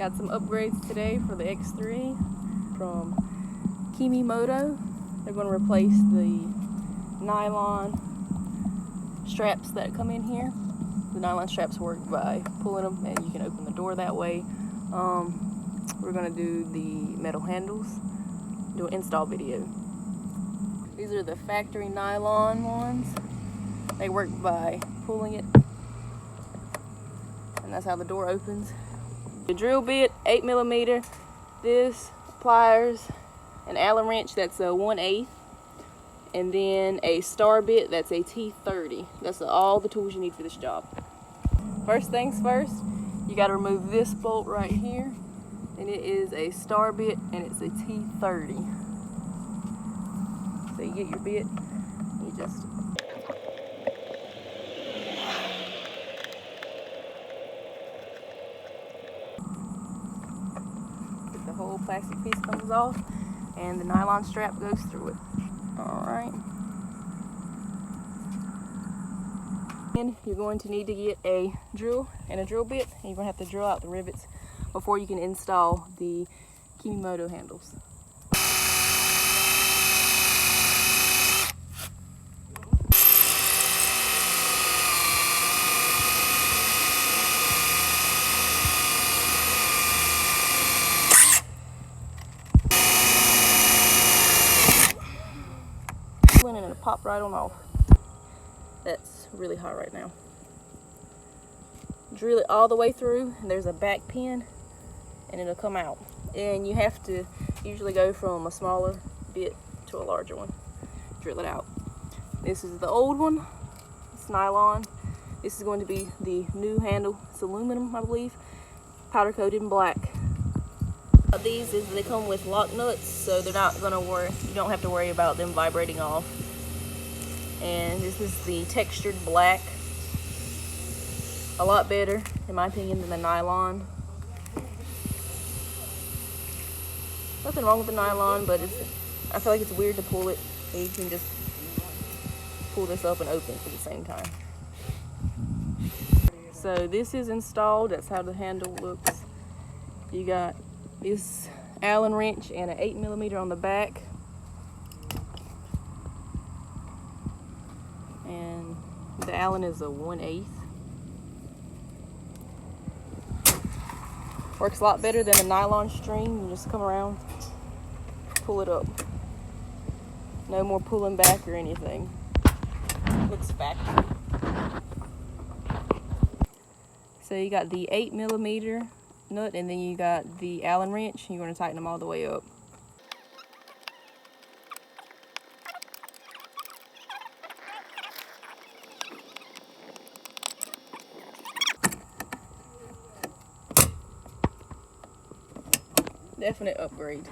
Got some upgrades today for the X3 from Kemimoto. They're going to replace the nylon straps that come in here. The nylon straps work by pulling them and you can open the door that way. We're going to do the metal handles, do an install video. These are the factory nylon ones. They work by pulling it, and that's how the door opens. The drill bit, 8mm, this, pliers, an Allen wrench that's a 1/8, and then a star bit that's a T30. That's all the tools you need for this job. First things first, you got to remove this bolt right here, and it is a star bit and it's a T30. So you get your bit, you just get the whole plastic piece comes off and the nylon strap goes through it. Alright. And you're going to need to get a drill and a drill bit, and you're going to have to drill out the rivets before you can install the Kemimoto handles. And it'll pop right on off. That's really hot right now. Drill it all the way through, and there's a back pin, and it'll come out. And you have to usually go from a smaller bit to a larger one. Drill it out. This is the old one. It's nylon. This is going to be the new handle. It's aluminum, I believe, powder coated in black. These is they come with lock nuts, so they're not gonna worry. You don't have to worry about them vibrating off. And this is the textured black. A lot better, in my opinion, than the nylon. Nothing wrong with the nylon, but I feel like it's weird to pull it. So you can just pull this up and open it at the same time. So this is installed. That's how the handle looks. You got this Allen wrench and an 8mm on the back, and the Allen is a 1/8. Works a lot better than the nylon string. You just come around, pull it up. No more pulling back or anything. Looks factory. So you got the 8mm nut, and then you got the Allen wrench. You're going to tighten them all the way up. Definite upgrade.